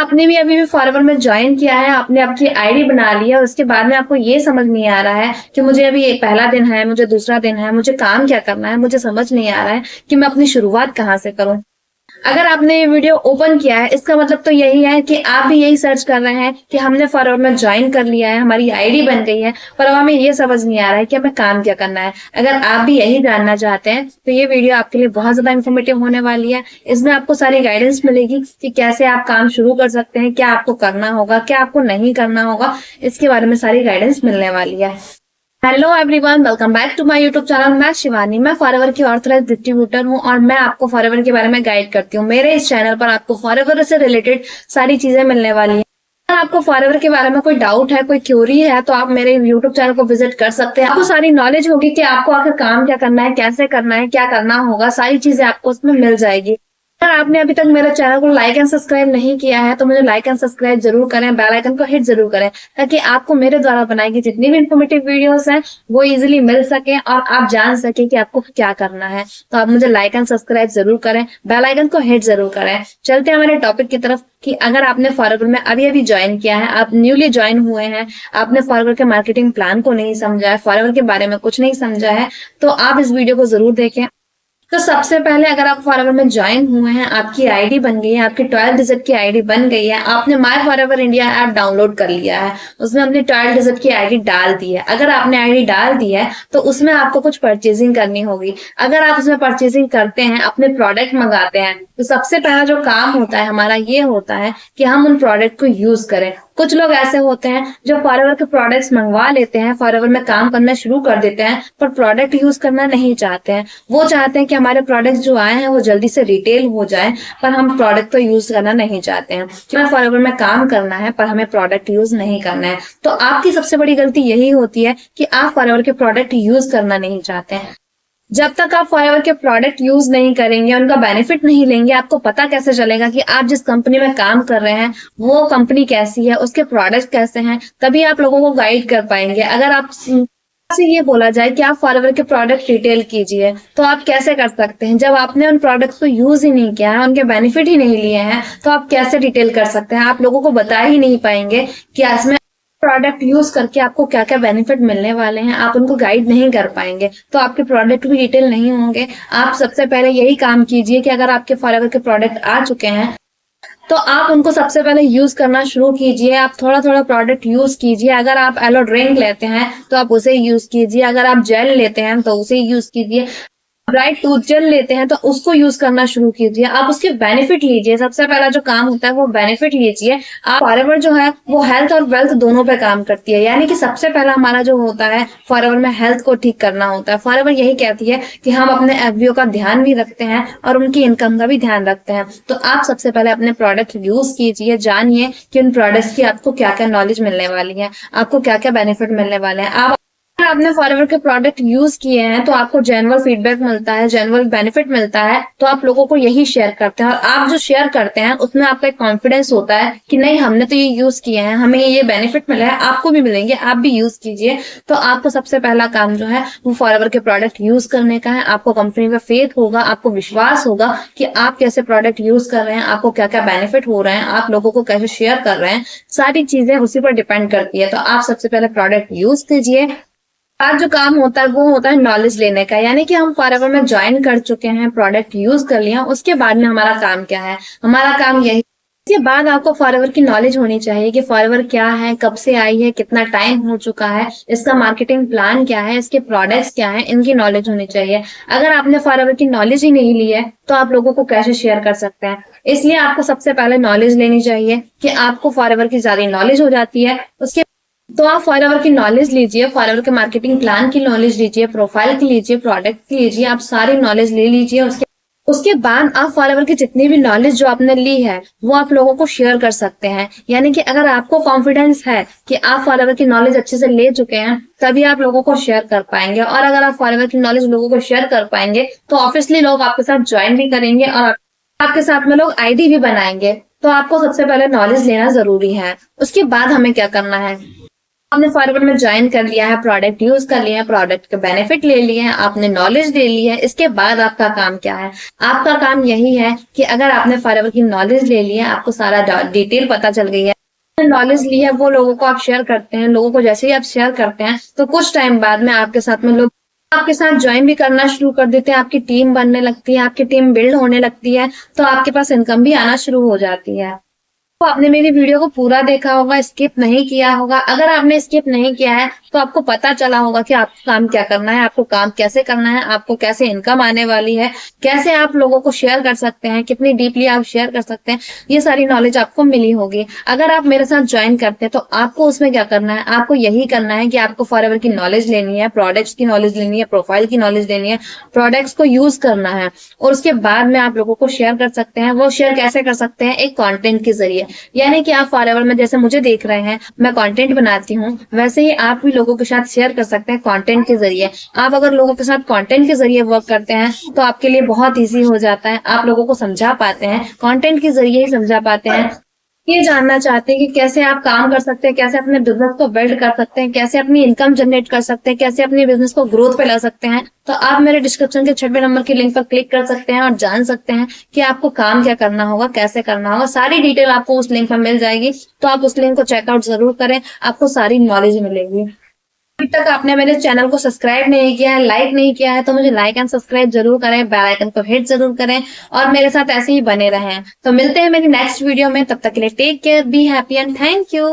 आपने भी अभी भी फॉरएवर में ज्वाइन किया है, आपने आपकी आईडी बना लिया और उसके बाद में आपको ये समझ नहीं आ रहा है कि मुझे अभी ये पहला दिन है, मुझे दूसरा दिन है, मुझे काम क्या करना है, मुझे समझ नहीं आ रहा है कि मैं अपनी शुरुआत कहाँ से करूं। अगर आपने ये वीडियो ओपन किया है, इसका मतलब तो यही है कि आप भी यही सर्च कर रहे हैं कि हमने फॉरएवर में ज्वाइन कर लिया है, हमारी आईडी बन गई है, पर अब हमें ये समझ नहीं आ रहा है कि हमें काम क्या करना है। अगर आप भी यही जानना चाहते हैं तो ये वीडियो आपके लिए बहुत ज्यादा इन्फॉर्मेटिव होने वाली है। इसमें आपको सारी गाइडेंस मिलेगी कि कैसे आप काम शुरू कर सकते हैं, क्या आपको करना होगा, क्या आपको नहीं करना होगा, इसके बारे में सारी गाइडेंस मिलने वाली है। Hello everyone, welcome back to my YouTube channel. मैं शिवानी, मैं फॉरएवर की ऑथराइज्ड डिस्ट्रीब्यूटर हूं और मैं आपको फॉरएवर के बारे में गाइड करती हूं। मेरे इस चैनल पर आपको फॉरएवर से रिलेटेड सारी चीजें मिलने वाली हैं। अगर आपको फॉरएवर के बारे में कोई डाउट है, कोई क्यूरी है, तो आप मेरे यूट्यूब चैनल को विजिट कर सकते हैं। आपको सारी नॉलेज होगी कि आपको आखिर काम क्या करना है, कैसे करना है, क्या करना होगा, सारी चीजें आपको उसमें मिल जाएगी। अगर आपने अभी तक मेरे चैनल को लाइक एंड सब्सक्राइब नहीं किया है तो मुझे लाइक एंड सब्सक्राइब जरूर करें, बेल आइकन को हिट जरूर करें, ताकि आपको मेरे द्वारा बनाई गई जितनी भी इन्फॉर्मेटिव वीडियोस हैं वो इजीली मिल सके और आप जान सके कि आपको क्या करना है। तो आप मुझे लाइक एंड सब्सक्राइब जरूर करें, बेल आइकन को हिट जरूर करें। चलते हैं हमारे टॉपिक की तरफ कि अगर आपने फॉरएवर में अभी अभी ज्वाइन किया है, आप न्यूली ज्वाइन हुए हैं, आपने फॉरएवर के मार्केटिंग प्लान को नहीं समझा है, फॉरएवर के बारे में कुछ नहीं समझा है, तो आप इस वीडियो को जरूर देखें। तो सबसे पहले अगर आप फॉरएवर में ज्वाइन हुए हैं, आपकी आईडी बन गई है, आपकी 12 डिजिट की आईडी बन गई है, आपने my forever India app download कर लिया है, उसमें अपनी 12 डिजिट की आईडी डाल दी है। अगर आपने आईडी डाल दी है तो उसमें आपको कुछ परचेजिंग करनी होगी। अगर आप उसमें परचेजिंग करते हैं, अपने प्रोडक्ट मंगाते हैं, तो सबसे पहला जो काम होता है हमारा ये होता है कि हम उन प्रोडक्ट को यूज करें। कुछ लोग ऐसे होते हैं जो फॉरएवर के प्रोडक्ट्स मंगवा लेते हैं, फॉरएवर में काम करना शुरू कर देते हैं, पर प्रोडक्ट यूज करना नहीं चाहते हैं। वो चाहते हैं कि हमारे प्रोडक्ट्स जो आए हैं वो जल्दी से रिटेल हो जाए, पर हम प्रोडक्ट तो यूज करना नहीं चाहते हैं। हमें फॉरएवर में काम करना है पर हमें प्रोडक्ट यूज नहीं करना है। तो आपकी सबसे बड़ी गलती यही होती है कि आप फॉरएवर के प्रोडक्ट यूज करना नहीं चाहते हैं। जब तक आप फॉरएवर के प्रोडक्ट यूज नहीं करेंगे, उनका बेनिफिट नहीं लेंगे, आपको पता कैसे चलेगा कि आप जिस कंपनी में काम कर रहे हैं वो कंपनी कैसी है, उसके प्रोडक्ट कैसे हैं, तभी आप लोगों को गाइड कर पाएंगे। अगर आप से ये बोला जाए कि आप फॉरएवर के प्रोडक्ट रिटेल कीजिए, तो आप कैसे कर सकते हैं? जब आपने उन प्रोडक्ट्स को यूज ही नहीं किया है, उनके बेनिफिट ही नहीं लिए हैं, तो आप कैसे रिटेल कर सकते हैं? आप लोगों को बता ही नहीं पाएंगे कि इसमें प्रोडक्ट यूज करके आपको क्या क्या बेनिफिट मिलने वाले हैं, आप उनको गाइड नहीं कर पाएंगे, तो आपके प्रोडक्ट भी डिटेल नहीं होंगे। आप सबसे पहले यही काम कीजिए कि अगर आपके फॉरएवर के प्रोडक्ट आ चुके हैं तो आप उनको सबसे पहले यूज करना शुरू कीजिए। आप थोड़ा थोड़ा प्रोडक्ट यूज कीजिए। अगर आप एलो ड्रिंक लेते हैं तो आप उसे यूज कीजिए, अगर आप जेल लेते हैं तो उसे यूज कीजिए, ब्राइट टूथ जेल लेते हैं तो उसको यूज करना शुरू कीजिए। आप उसके बेनिफिट लीजिए। सबसे पहला जो काम होता है वो बेनिफिट लीजिए। आप फॉरएवर जो है वो हेल्थ और वेल्थ दोनों पे काम करती है, यानी कि सबसे पहला हमारा जो होता है फॉरएवर में हेल्थ को ठीक करना होता है। फॉरएवर यही कहती है कि हम अपने एफबीओ का ध्यान भी रखते हैं और उनकी इनकम का भी ध्यान रखते हैं। तो आप सबसे पहले अपने प्रोडक्ट यूज कीजिए, जानिए कि उन प्रोडक्ट्स की आपको क्या क्या नॉलेज मिलने वाली है, आपको क्या क्या बेनिफिट मिलने वाले हैं। आप अगर आपने फॉरएवर के प्रोडक्ट यूज किए हैं तो आपको जेन्युइन फीडबैक मिलता है, जेन्युइन बेनिफिट मिलता है, तो आप लोगों को यही शेयर करते हैं। और आप जो शेयर करते हैं उसमें आपका एक कॉन्फिडेंस होता है कि नहीं, हमने तो ये यूज किए हैं, हमें ये बेनिफिट मिला है, आपको भी मिलेंगे, आप भी यूज कीजिए। तो आपको सबसे पहला काम जो है वो फॉरएवर के प्रोडक्ट यूज करने का है। आपको कंपनी पे फेथ होगा, आपको विश्वास होगा कि आप कैसे प्रोडक्ट यूज कर रहे हैं, आपको क्या क्या बेनिफिट हो रहे हैं, आप लोगों को कैसे शेयर कर रहे हैं, सारी चीजें उसी पर डिपेंड करती है। तो आप सबसे पहले प्रोडक्ट यूज कीजिए। आज जो काम होता है वो होता है नॉलेज लेने का, यानी कि हम फॉरएवर में ज्वाइन कर चुके हैं, प्रोडक्ट यूज कर लिया, उसके बाद में हमारा काम क्या है? हमारा काम यही, इसके बाद आपको फॉरएवर की नॉलेज होनी चाहिए कि फॉरएवर क्या है, कब से आई है, कितना टाइम हो चुका है, इसका मार्केटिंग प्लान क्या है, इसके प्रोडक्ट्स क्या है, इनकी नॉलेज होनी चाहिए। अगर आपने फॉरएवर की नॉलेज ही नहीं ली है तो आप लोगों को कैसे शेयर कर सकते हैं? इसलिए आपको सबसे पहले नॉलेज लेनी चाहिए कि आपको फॉरएवर की ज्यादा नॉलेज हो जाती है। उसके तो आप फॉरएवर की नॉलेज लीजिए, फॉरएवर के मार्केटिंग प्लान की नॉलेज लीजिए, प्रोफाइल की लीजिए, प्रोडक्ट की लीजिए, आप सारी नॉलेज ले लीजिए। उसके बाद आप फॉरएवर की जितनी भी नॉलेज जो आपने ली है वो आप लोगों को शेयर कर सकते हैं। यानी कि अगर आपको कॉन्फिडेंस है कि आप फॉरएवर की नॉलेज अच्छे से ले चुके हैं तभी आप लोगों को शेयर कर पाएंगे। और अगर आप फॉरएवर की नॉलेज लोगों को शेयर कर पाएंगे तो ऑब्वियसली लोग आपके साथ ज्वाइन भी करेंगे और आपके साथ में लोग आईडी भी बनाएंगे। तो आपको सबसे पहले नॉलेज लेना जरूरी है। उसके बाद हमें क्या करना है? आपने फॉरवर्ड में ज्वाइन कर लिया है, प्रोडक्ट यूज कर लिया है, प्रोडक्ट के बेनिफिट ले लिए हैं, आपने नॉलेज ले ली है। इसके बाद आपका काम क्या है? आपका काम यही है कि अगर आपने फॉरवर्ड की नॉलेज ले ली है, आपको सारा डिटेल पता चल गई है, नॉलेज ली है, वो लोगों को आप शेयर करते हैं। लोगों को जैसे ही आप शेयर करते हैं तो कुछ टाइम बाद में आपके साथ में लोग आपके साथ ज्वाइन भी करना शुरू कर देते हैं, आपकी टीम बनने लगती है, आपकी टीम बिल्ड होने लगती है, तो आपके पास इनकम भी आना शुरू हो जाती है। तो आपने मेरी वीडियो को पूरा देखा होगा, स्किप नहीं किया होगा। अगर आपने स्किप नहीं किया है तो आपको पता चला होगा कि आपको काम क्या करना है, आपको काम कैसे करना है, आपको कैसे इनकम आने वाली है, कैसे आप लोगों को शेयर कर सकते हैं, कितनी डीपली आप शेयर कर सकते हैं, ये सारी नॉलेज आपको मिली होगी। अगर आप मेरे साथ ज्वाइन करते हैं तो आपको उसमें क्या करना है? आपको यही करना है कि आपको फॉरएवर की नॉलेज लेनी है, प्रोडक्ट्स की नॉलेज लेनी है, प्रोफाइल की नॉलेज लेनी है, प्रोडक्ट्स को यूज करना है और उसके बाद में आप लोगों को शेयर कर सकते हैं। वो शेयर कैसे कर सकते हैं? एक कंटेंट के जरिए। यानी कि आप फॉरएवर में जैसे मुझे देख रहे हैं, मैं कंटेंट बनाती हूँ, वैसे ही आप भी लोगों के साथ शेयर कर सकते हैं कंटेंट के जरिए। आप अगर लोगों के साथ कंटेंट के जरिए वर्क करते हैं तो आपके लिए बहुत इजी हो जाता है, आप लोगों को समझा पाते हैं, कंटेंट के जरिए ही समझा पाते हैं। ये जानना चाहते हैं कि कैसे आप काम कर सकते हैं, कैसे अपने बिजनेस को बिल्ड कर सकते हैं, कैसे अपनी इनकम जनरेट कर सकते हैं, कैसे अपने बिजनेस को ग्रोथ पे ला सकते हैं, तो आप मेरे डिस्क्रिप्शन के 6वें नंबर की लिंक पर क्लिक कर सकते हैं और जान सकते हैं कि आपको काम क्या करना होगा, कैसे करना होगा। सारी डिटेल आपको उस लिंक पर मिल जाएगी, तो आप उस लिंक को चेकआउट जरूर करें, आपको सारी नॉलेज मिलेगी। अभी तक आपने मेरे चैनल को सब्सक्राइब नहीं किया है, लाइक नहीं किया है, तो मुझे लाइक एंड सब्सक्राइब जरूर करें, बेल आइकन को हिट जरूर करें और मेरे साथ ऐसे ही बने रहें। तो मिलते हैं मेरी नेक्स्ट वीडियो में, तब तक के लिए take care, be happy and thank you.